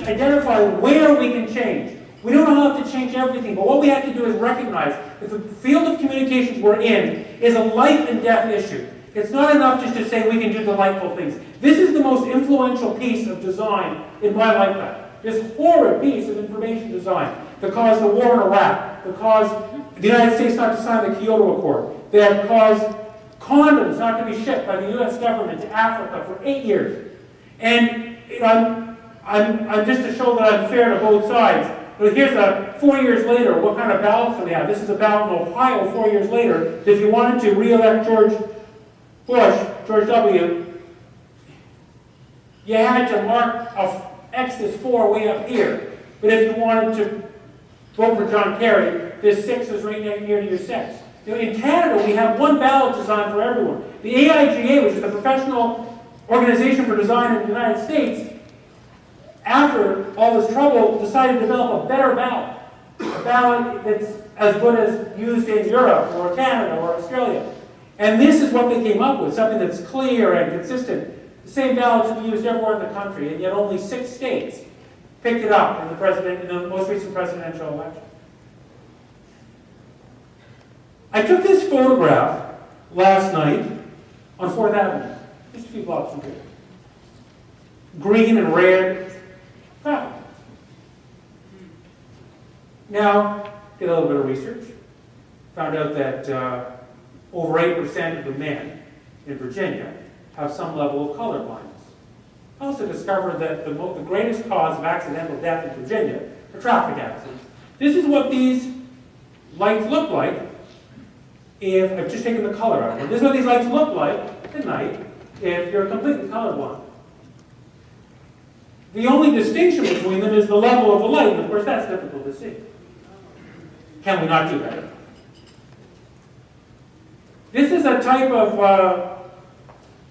identify where we can change. We don't have to change everything, but what we have to do is recognize that the field of communications we're in is a life and death issue. It's not enough just to say we can do delightful things. This is the most influential piece of design in my lifetime. This horrid piece of information design that caused the war in Iraq, that caused the United States not to sign the Kyoto Accord, that caused condoms not to be shipped by the U.S. government to Africa for 8 years. And I'm just to show that I'm fair to both sides. But here's 4 years later, what kind of ballots do we have? This is a ballot in Ohio 4 years later. If you wanted to re-elect George W., you had to mark X is 4 way up here. But if you wanted to vote for John Kerry, this 6 is right near to your 6. In Canada, we have one ballot design for everyone. The AIGA, which is the professional organization for design in the United States, after all this trouble, decided to develop a better ballot. A ballot that's as good as used in Europe or Canada or Australia. And this is what they came up with, something that's clear and consistent. The same ballots that we used everywhere in the country, and yet only 6 states picked it up in the most recent presidential election. I took this photograph last night on 4th Avenue, just a few blocks from here. Green and red traffic. Now, did a little bit of research. Found out that over 8% of the men in Virginia have some level of color blindness. I also discovered that the greatest cause of accidental death in Virginia are traffic accidents. This is what these lights look like if I've just taken the color out. This is what these lights look like at night if you're completely colorblind. The only distinction between them is the level of the light, and of course that's difficult to see. Can we not do better? This is a type of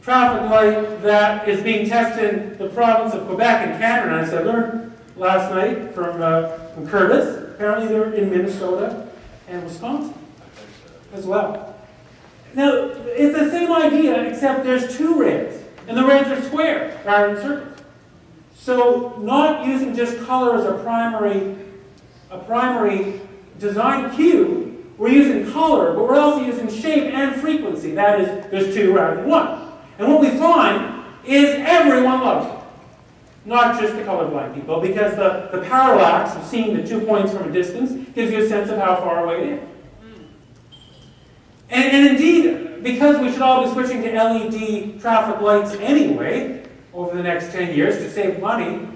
traffic light that is being tested in the province of Quebec in Canada. As I learned last night from Curtis, apparently they're in Minnesota and Wisconsin as well. Now, it's the same idea, except there's 2 reds, and the reds are square rather than circles. So, not using just color as a primary design cue, we're using color, but we're also using shape and frequency. That is, there's 2 rather than 1. And what we find is everyone loves it. Not just the colorblind people, because the parallax of seeing the 2 points from a distance gives you a sense of how far away it is. And indeed, because we should all be switching to LED traffic lights anyway over the next 10 years to save money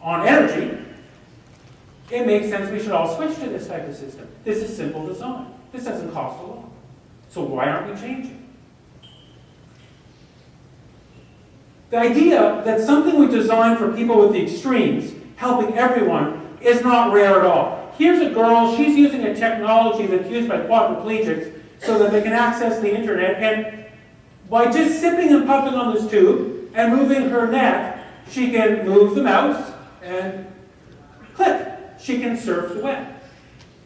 on energy, it makes sense we should all switch to this type of system. This is simple design. This doesn't cost a lot. So why aren't we changing? The idea that something we design for people with the extremes, helping everyone, is not rare at all. Here's a girl, she's using a technology that's used by quadriplegics so that they can access the internet, and by just sipping and puffing on this tube and moving her neck, she can move the mouse and click. She can surf the web.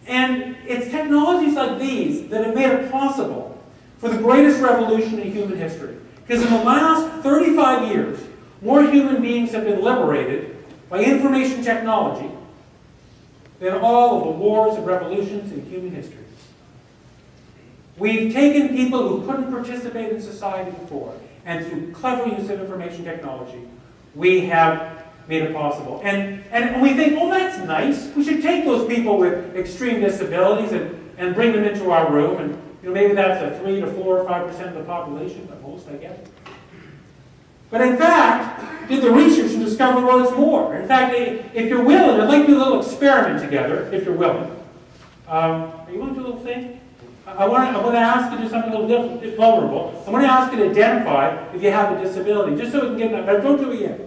And it's technologies like these that have made it possible for the greatest revolution in human history. Because in the last 35 years, more human beings have been liberated by information technology than all of the wars and revolutions in human history. We've taken people who couldn't participate in society before, and through clever use of information technology, we have made it possible. And we think, oh, that's nice. We should take those people with extreme disabilities and bring them into our room. And maybe that's a 3 to 4 or 5% of the population, at most, I guess. But in fact, did the research and discovered, well, it's more. In fact, if you're willing, I'd like to do a little experiment together, if you're willing. Are you willing to do a little thing? I'm going to ask you to do something a little different, just vulnerable. I'm going to ask you to identify if you have a disability, just so we can get that. But don't do it yet.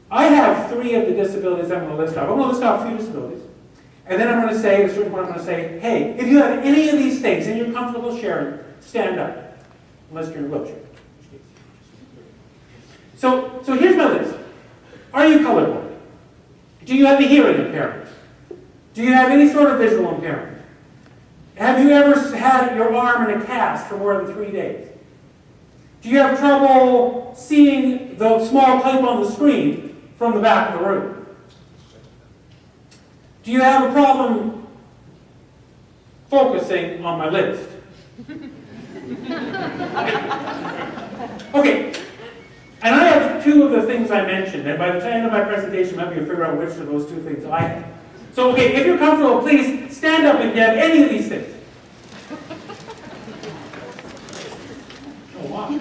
I have 3 of the disabilities I'm going to list off. I'm going to list off a few disabilities. And then I'm going to say, at a certain point, I'm going to say, hey, if you have any of these things and you're comfortable sharing, stand up. Unless you're in a wheelchair. So here's my list. Are you colorblind? Do you have a hearing impairment? Do you have any sort of visual impairment? Have you ever had your arm in a cast for more than 3 days? Do you have trouble seeing the small type on the screen from the back of the room. Do you have a problem focusing on my list? Okay. And I have two of the things I mentioned, and by the end of my presentation, maybe you'll figure out which of those two things I have. So, okay, if you're comfortable, please stand up if you have any of these things. Oh, wow.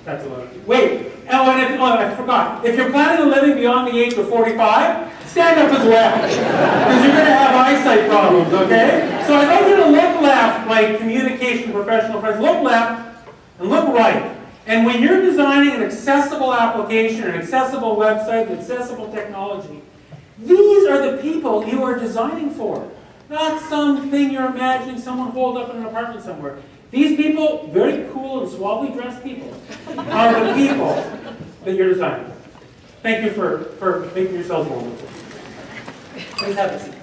That's a lot. Wait, I forgot. If you're planning on living beyond the age of 45, stand up as well, because you're going to have eyesight problems, okay? So I want you to look left, like communication professional friends. Look left and look right. And when you're designing an accessible application, an accessible website, an accessible technology, these are the people you are designing for. Not something you're imagining someone hold up in an apartment somewhere. These people, very cool and suavely dressed people, are the people that you're designing for. Thank you for making yourselves vulnerable. Please have a seat.